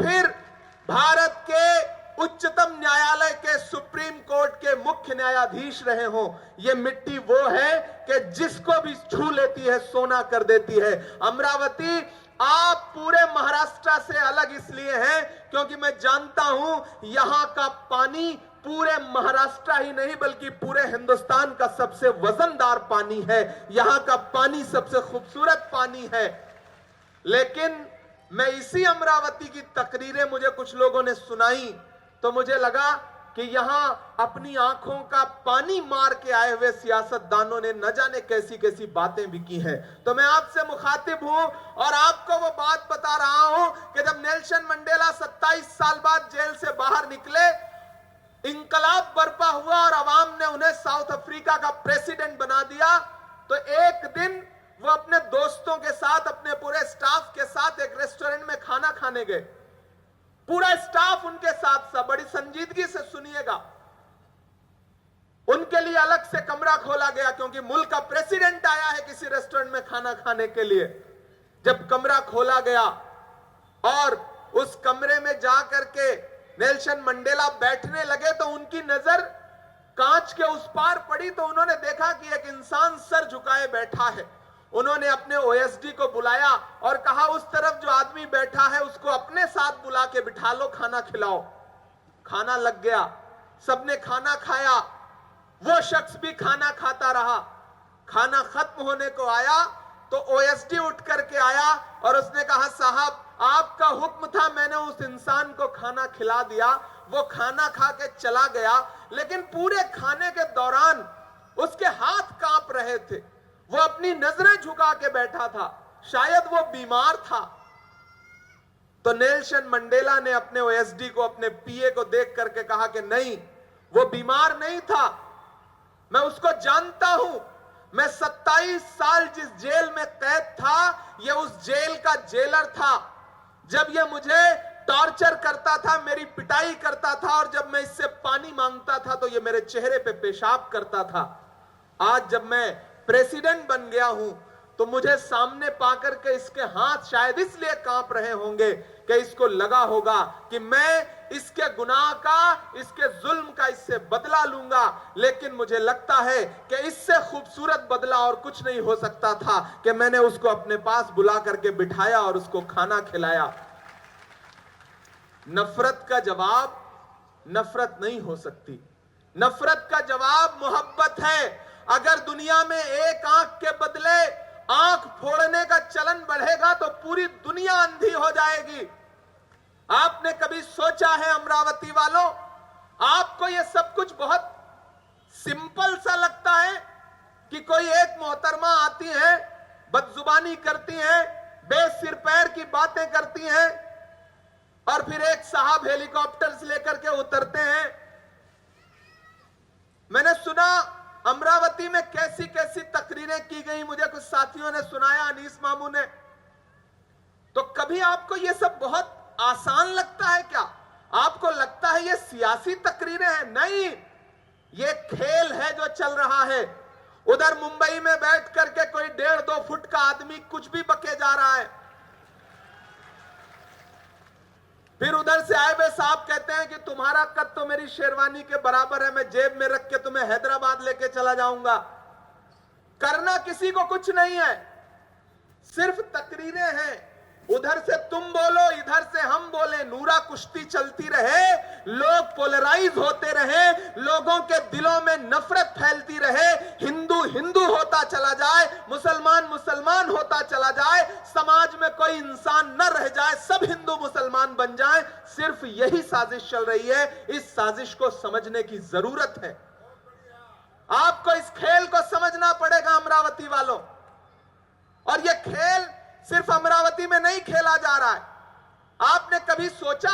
फिर भारत के उच्चतम न्यायालय के सुप्रीम कोर्ट के मुख्य न्यायाधीश रहे हों। ये मिट्टी वो है कि जिसको भी छू लेती है सोना कर देती है। अमरावती, आप पूरे महाराष्ट्र से अलग इसलिए हैं क्योंकि मैं जानता हूं यहां का पानी पूरे महाराष्ट्र ही नहीं बल्कि पूरे हिंदुस्तान का सबसे वजनदार पानी है। यहां का पानी सबसे खूबसूरत पानी है। लेकिन मैं इसी अमरावती की तकरीरें मुझे कुछ लोगों ने सुनाई तो मुझे लगा कि यहां अपनी आंखों का पानी मार के आए हुए सियासतदानों ने न जाने कैसी कैसी बातें भी की हैं। तो मैं आपसे मुखातिब हूं और आपको वो बात बता रहा हूं कि जब नेल्सन मंडेला 27 साल बाद जेल से बाहर निकले, इंकलाब बर्पा हुआ और अवाम ने उन्हें साउथ अफ्रीका का प्रेसिडेंट बना दिया, तो एक दिन वो अपने दोस्तों के साथ, अपने पूरे स्टाफ के साथ एक रेस्टोरेंट में खाना खाने गए। पूरा स्टाफ उनके साथ था। बड़ी संजीदगी से सुनिएगा। उनके लिए अलग से कमरा खोला गया क्योंकि मुल्क का प्रेसिडेंट आया है किसी रेस्टोरेंट में खाना खाने के लिए। जब कमरा खोला गया और उस कमरे में जाकर के नेल्सन मंडेला बैठने लगे तो उनकी नजर कांच के उस पार पड़ी तो उन्होंने देखा कि एक इंसान सर झुकाए बैठा है। उन्होंने अपने ओएसडी को बुलाया और कहा उस तरफ जो आदमी बैठा है उसको अपने साथ बुला के बिठा लो, खाना खिलाओ। खाना लग गया, सबने खाना खाया, वो शख्स भी खाना खाता रहा। खाना खत्म होने को आया तो ओएसडी उठ करके आया और उसने कहा साहब आपका हुक्म था, मैंने उस इंसान को खाना खिला दिया। वो खाना खा के चला गया, लेकिन पूरे खाने के दौरान उसके हाथ कांप रहे थे। वो अपनी नजरें झुका के बैठा था, शायद वो बीमार था। तो नेल्सन मंडेला ने अपने ओएसडी को, अपने पीए को देख करके कहा कि नहीं, वो बीमार नहीं था, मैं उसको जानता हूं। मैं 27 साल जिस जेल में कैद था, ये उस जेल का जेलर था। जब ये मुझे टॉर्चर करता था, मेरी पिटाई करता था और जब मैं इससे पानी मांगता था तो ये मेरे चेहरे पे पेशाब करता था। आज जब मैं प्रेसिडेंट बन गया हूं तो मुझे सामने पाकर के इसके हाथ शायद इसलिए कांप रहे होंगे कि इसको लगा होगा कि मैं इसके गुनाह का, इसके जुल्म का इससे बदला लूंगा। लेकिन मुझे लगता है कि इससे खूबसूरत बदला और कुछ नहीं हो सकता था कि मैंने उसको अपने पास बुला करके बिठाया और उसको खाना खिलाया। नफरत का जवाब नफरत नहीं हो सकती। नफरत का जवाब मोहब्बत है। अगर दुनिया में एक आंख के बदले आंख फोड़ने का चलन बढ़ेगा तो पूरी दुनिया अंधी हो जाएगी। आपने कभी सोचा है अमरावती वालों, आपको यह सब कुछ बहुत सिंपल सा लगता है कि कोई एक मोहतरमा आती है, बदजुबानी करती है, बेसिर पैर की बातें करती हैं और फिर एक साहब हेलीकॉप्टर से लेकर के उतरते हैं। मैंने सुना अमरावती में कैसी कैसी तकरीरें की गई, मुझे कुछ साथियों ने सुनाया, अनीस मामू ने। तो कभी आपको यह सब बहुत आसान लगता है क्या? आपको लगता है ये सियासी तकरीरें हैं? नहीं, ये खेल है जो चल रहा है। उधर मुंबई में बैठ करके कोई 1.5-2 फुट का आदमी कुछ भी बके जा रहा है। फिर उधर से आए हुए साहब कहते हैं कि तुम्हारा कद तो मेरी शेरवानी के बराबर है, मैं जेब में रख के तुम्हें हैदराबाद लेके चला जाऊंगा। करना किसी को कुछ नहीं है, सिर्फ तकरीरें हैं। उधर से तुम बोलो, इधर से हम बोले, नूरा कुश्ती चलती रहे, लोग पोलराइज होते रहे, लोगों के दिलों में नफरत फैलती रहे, हिंदू हिंदू होता चला जाए, मुसलमान मुसलमान होता चला जाए, समाज में कोई इंसान न रह जाए, सब हिंदू मुसलमान बन जाए। सिर्फ यही साजिश चल रही है। इस साजिश को समझने की जरूरत है। आपको इस खेल को समझना पड़ेगा अमरावती वालों। और यह खेल सिर्फ अमरावती में नहीं खेला जा रहा है। आपने कभी सोचा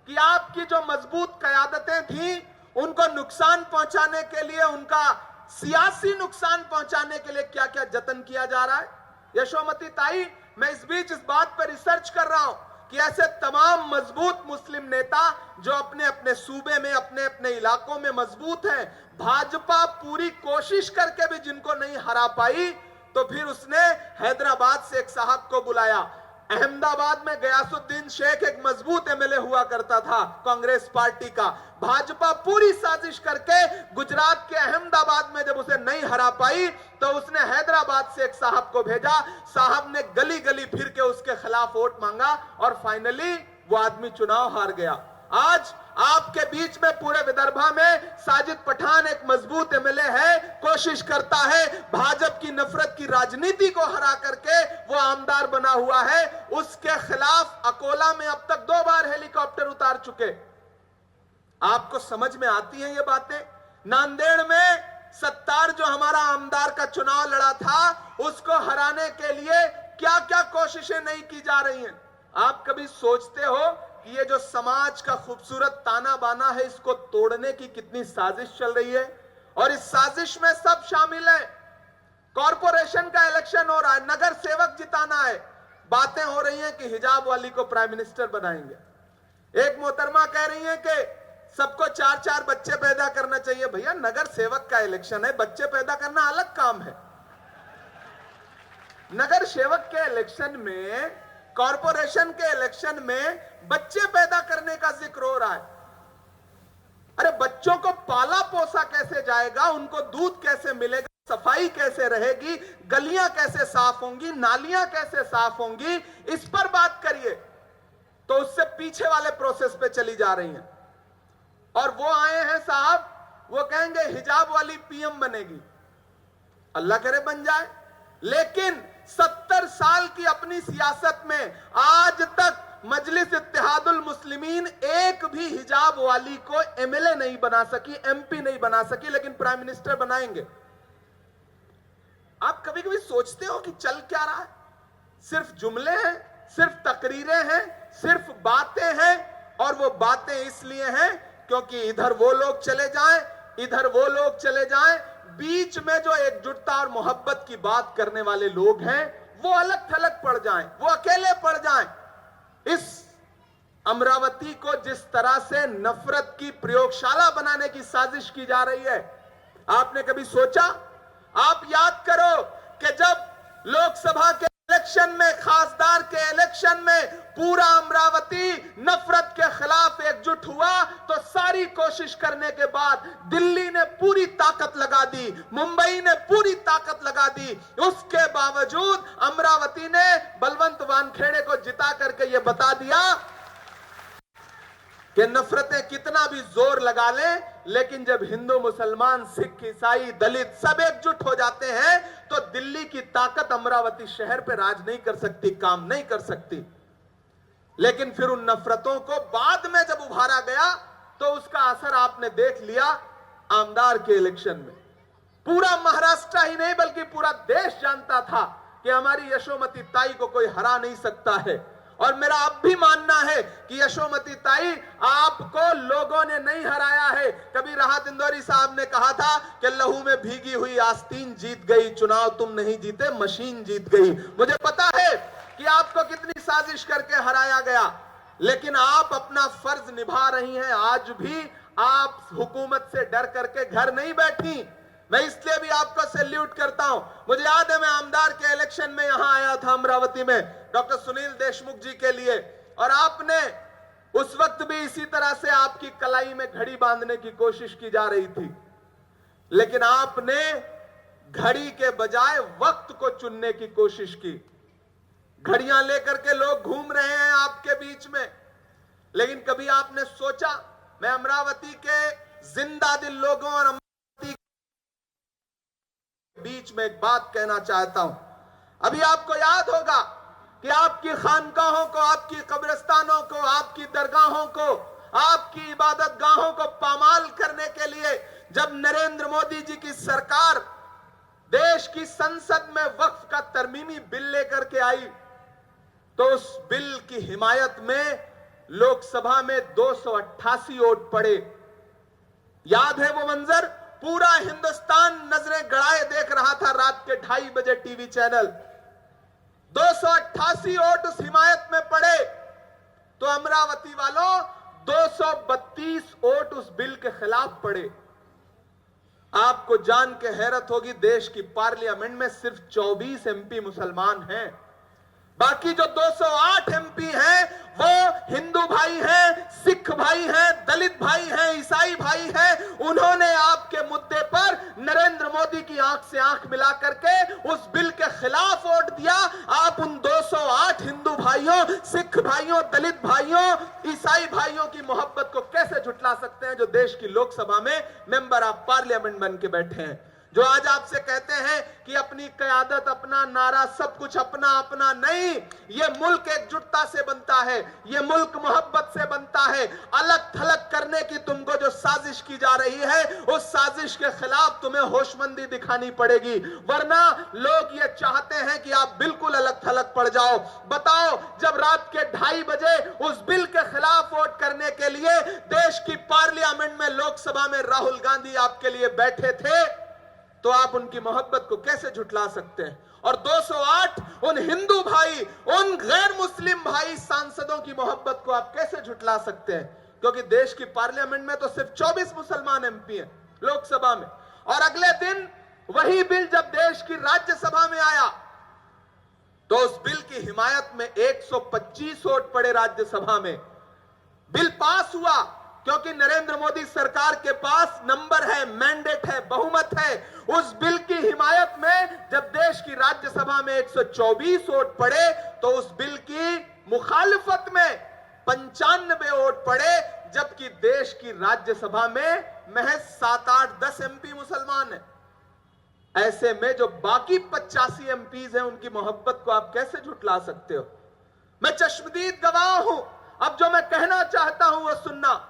कि आपकी जो मजबूत कयादतें थी उनको नुकसान पहुंचाने के लिए, उनका सियासी नुकसान पहुंचाने के लिए क्या क्या जतन किया जा रहा है? यशोमती ताई, मैं इस बीच इस बात पर रिसर्च कर रहा हूं कि ऐसे तमाम मजबूत मुस्लिम नेता जो अपने अपने सूबे में, अपने अपने इलाकों में मजबूत हैं, भाजपा पूरी कोशिश करके भी जिनको नहीं हरा पाई, तो फिर उसने हैदराबाद से एक साहब को बुलाया। अहमदाबाद में गयासुद्दीन शेख एक मजबूत एमएलए हुआ करता था कांग्रेस पार्टी का। भाजपा पूरी साजिश करके गुजरात के अहमदाबाद में जब उसे नहीं हरा पाई तो उसने हैदराबाद से एक साहब को भेजा। साहब ने गली गली फिर के उसके खिलाफ वोट मांगा और फाइनली वो आदमी चुनाव हार गया। आज आपके बीच में पूरे विदर्भा में साजिद पठान एक मजबूत एमएलए है, कोशिश करता है भाजपा की नफरत की राजनीति को हरा करके वो आमदार बना हुआ है। उसके खिलाफ अकोला में अब तक 2 बार हेलीकॉप्टर उतार चुके। आपको समझ में आती हैं ये बातें? नांदेड़ में सत्तार जो हमारा आमदार का चुनाव लड़ा था उसको हराने के लिए क्या क्या कोशिशें नहीं की जा रही हैं। आप कभी सोचते हो कि ये जो समाज का खूबसूरत ताना बाना है इसको तोड़ने की कितनी साजिश चल रही है? और इस साजिश में सब शामिल है। कॉरपोरेशन का इलेक्शन हो रहा है, नगर सेवक जिताना है, बातें हो रही हैं कि हिजाब वाली को प्राइम मिनिस्टर बनाएंगे। एक मोहतरमा कह रही हैं कि सबको 4-4 बच्चे पैदा करना चाहिए। भैया नगर सेवक का इलेक्शन है, बच्चे पैदा करना अलग काम है। नगर सेवक के इलेक्शन में, कॉरपोरेशन के इलेक्शन में बच्चे पैदा करने का जिक्र हो रहा है। अरे बच्चों को पाला पोसा कैसे जाएगा, उनको दूध कैसे मिलेगा, सफाई कैसे रहेगी, गलियां कैसे साफ होंगी, नालियां कैसे साफ होंगी, इस पर बात करिए। तो उससे पीछे वाले प्रोसेस पे चली जा रही हैं। और वो आए हैं साहब, वो कहेंगे हिजाब वाली पीएम बनेगी। अल्लाह करे बन जाए, लेकिन 70 साल की अपनी सियासत में आज तक मजलिस इत्तेहादुल मुस्लिमीन एक भी हिजाब वाली को एमएलए नहीं बना सकी, एमपी नहीं बना सकी, लेकिन प्राइम मिनिस्टर बनाएंगे। आप कभी कभी सोचते हो कि चल क्या रहा है? सिर्फ जुमले हैं, सिर्फ तकरीरें हैं, सिर्फ बातें हैं। और वो बातें इसलिए हैं क्योंकि इधर वो लोग चले जाएं, इधर वो लोग चले जाएं, बीच में जो एकजुटता और मोहब्बत की बात करने वाले लोग हैं वो अलग थलग पड़ जाएं, वो अकेले पड़ जाएं। इस अमरावती को जिस तरह से नफरत की प्रयोगशाला बनाने की साजिश की जा रही है, आपने कभी सोचा? आप याद करो कि जब लोकसभा के इलेक्शन में, खासदार के इलेक्शन में पूरा अमरावती नफरत के खिलाफ एकजुट हुआ तो सारी कोशिश करने के बाद दिल्ली ने पूरी ताकत लगा दी, मुंबई ने पूरी ताकत लगा दी, उसके बावजूद अमरावती ने बलवंत वानखेड़े को जिता करके यह बता दिया कि नफरतें कितना भी जोर लगा लें, लेकिन जब हिंदू, मुसलमान, सिख, ईसाई, दलित सब एकजुट हो जाते हैं तो दिल्ली की ताकत अमरावती शहर पे राज नहीं कर सकती, काम नहीं कर सकती। लेकिन फिर उन नफरतों को बाद में जब उभारा गया तो उसका असर आपने देख लिया आमदार के इलेक्शन में। पूरा महाराष्ट्र ही नहीं बल्कि पूरा देश जानता था कि हमारी यशोमती ताई को कोई हरा नहीं सकता है। और मेरा अब भी मानना है कि यशोमती ताई आपको लोगों ने नहीं हराया है। कभी राहत इंदौरी साहब ने कहा था कि लहू में भीगी हुई आस्तीन जीत गई, चुनाव तुम नहीं जीते, मशीन जीत गई। मुझे पता है कि आपको कितनी साजिश करके हराया गया, लेकिन आप अपना फर्ज निभा रही हैं। आज भी आप हुकूमत से डर करके घर नहीं बैठी। मैं इसलिए भी आपको सैल्यूट करता हूं। मुझे याद है मैं आमदार के इलेक्शन में यहां आया था अमरावती में डॉक्टर सुनील देशमुख जी के लिए, और आपने उस वक्त भी इसी तरह से आपकी कलाई में घड़ी बांधने की कोशिश की जा रही थी, लेकिन आपने घड़ी के बजाय वक्त को चुनने की कोशिश की। घड़ियां लेकर के लोग घूम रहे हैं आपके बीच में, लेकिन कभी आपने सोचा? मैं अमरावती के जिंदा दिल लोगों और बीच में एक बात कहना चाहता हूं। अभी आपको याद होगा कि आपकी खानकाहों को, आपकी कब्रिस्तानों को, आपकी दरगाहों को, आपकी इबादत गाहों को पामाल करने के लिए जब नरेंद्र मोदी जी की सरकार देश की संसद में वक्फ का तरमीमी बिल लेकर के आई तो उस बिल की हिमायत में लोकसभा में 288 वोट पड़े। याद है वो मंजर? पूरा हिंदुस्तान नजरें गड़ाए देख रहा था रात के 2:30 बजे टीवी चैनल। 288 वोट उस हिमायत में पड़े तो अमरावती वालों 232 वोट उस बिल के खिलाफ पड़े। आपको जान के हैरत होगी, देश की पार्लियामेंट में सिर्फ 24 एमपी मुसलमान हैं। बाकी जो 208 एमपी हैं वो हिंदू भाई हैं, सिख भाई हैं, दलित भाई हैं, ईसाई भाई हैं। उन्होंने आपके मुद्दे पर नरेंद्र मोदी की आंख से आंख मिला करके उस बिल के खिलाफ वोट दिया। आप उन 208 हिंदू भाइयों, सिख भाइयों, दलित भाइयों, ईसाई भाइयों की मोहब्बत को कैसे झुठला सकते हैं जो देश की लोकसभा में मेंबर ऑफ पार्लियामेंट बन के बैठे हैं, जो आज आपसे कहते हैं कि अपनी क़यादत, अपना नारा, सब कुछ अपना अपना। नहीं, ये मुल्क एकजुटता से बनता है, ये मुल्क मोहब्बत से बनता है। अलग थलग करने की तुमको जो साजिश की जा रही है, उस साजिश के खिलाफ तुम्हें होशमंदी दिखानी पड़ेगी, वरना लोग ये चाहते हैं कि आप बिल्कुल अलग थलग पड़ जाओ। बताओ, जब रात के 2:30 बजे उस बिल के खिलाफ वोट करने के लिए देश की पार्लियामेंट में, लोकसभा में राहुल गांधी आपके लिए बैठे थे, तो आप उनकी मोहब्बत को कैसे झुठला सकते हैं? और 208 उन हिंदू भाई, उन गैर मुस्लिम भाई सांसदों की मोहब्बत को आप कैसे झुठला सकते हैं? क्योंकि देश की पार्लियामेंट में तो सिर्फ 24 मुसलमान एमपी हैं, लोकसभा में। और अगले दिन वही बिल जब देश की राज्यसभा में आया, तो उस बिल की हिमायत में 125 वोट पड़े राज्यसभा में। बिल पास हुआ क्योंकि नरेंद्र मोदी सरकार के पास नंबर है, मैंडेट है, बहुमत है। उस बिल की हिमायत में जब देश की राज्यसभा में 124 वोट पड़े, तो उस बिल की मुखालिफत में 95 वोट पड़े, जबकि देश की राज्यसभा में महज 7, 8, 10 एमपी मुसलमान हैं। ऐसे में जो बाकी 85 एमपीज हैं, उनकी मोहब्बत को आप कैसे झुठला सकते हो? मैं चश्मदीद गवाह हूं। अब जो मैं कहना चाहता हूं वो सुनना।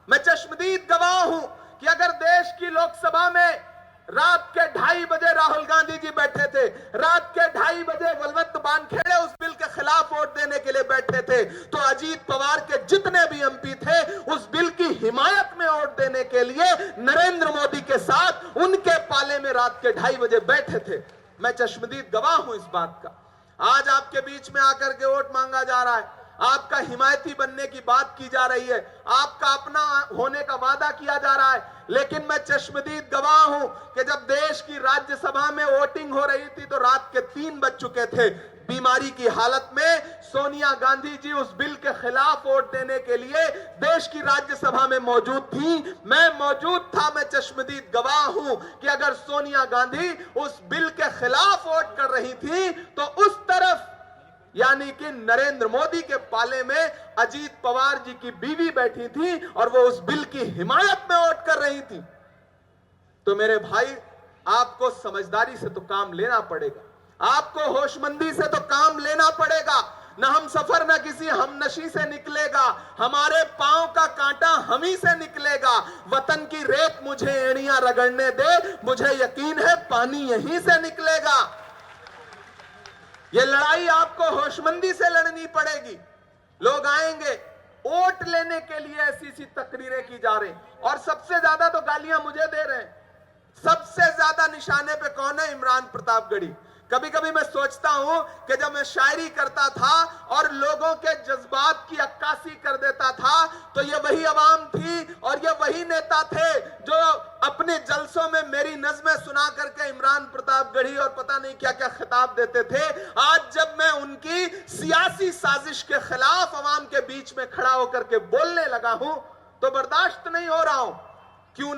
मैं चश्मदीद गवाह हूं कि अगर देश की लोकसभा में रात के 2:30 बजे राहुल गांधी जी बैठे थे, रात के 2:30 बजे बलवंत वानखेड़े उस बिल के खिलाफ वोट देने के लिए बैठे थे, तो अजीत पवार के जितने भी एमपी थे उस बिल की हिमायत में वोट देने के लिए नरेंद्र मोदी के साथ उनके पाले में रात के 2:30 बजे बैठे थे। मैं चश्मदीद गवाह हूं इस बात का। आज आपके बीच में आकर के वोट मांगा जा रहा है, आपका हिमायती बनने की बात की जा रही है, आपका अपना होने का वादा किया जा रहा है, लेकिन मैं चश्मदीद गवाह हूं कि जब देश की राज्यसभा में वोटिंग हो रही थी तो रात के 3 बज चुके थे। बीमारी की हालत में सोनिया गांधी जी उस बिल के खिलाफ वोट देने के लिए देश की राज्यसभा में मौजूद थी। मैं मौजूद था। मैं चश्मदीद गवाह हूं कि अगर सोनिया गांधी उस बिल के खिलाफ वोट कर रही थी, तो उस तरफ यानी कि नरेंद्र मोदी के पाले में अजीत पवार जी की बीवी बैठी थी और वो उस बिल की हिमायत में वोट कर रही थी। तो मेरे भाई, आपको समझदारी से तो काम लेना पड़ेगा, आपको होशमंदी से तो काम लेना पड़ेगा। न हम सफर न किसी हमनशी से निकलेगा, हमारे पांव का कांटा हम ही से निकलेगा। वतन की रेत मुझे एड़ियां रगड़ने दे, मुझे यकीन है पानी यहीं से निकलेगा। ये लड़ाई आपको होशमंदी से लड़नी पड़ेगी। लोग आएंगे वोट लेने के लिए, ऐसी तकरीरें की जा रही, और सबसे ज्यादा तो गालियां मुझे दे रहे हैं। सबसे ज्यादा निशाने पे कौन है? इमरान प्रतापगढ़ी। कभी कभी मैं सोचता हूं कि जब मैं शायरी करता था और लोगों के जज्बात की अक्कासी कर देता था, तो ये वही अवाम थी और ये वही नेता थे जो अपने जलसों में मेरी नज़में सुना करके इमरान प्रतापगढ़ी और पता नहीं क्या क्या खिताब देते थे। आज जब मैं उनकी सियासी साजिश के खिलाफ अवाम के बीच में खड़ा होकर के बोलने लगा हूं, तो बर्दाश्त नहीं हो रहा हूं। क्यों नहीं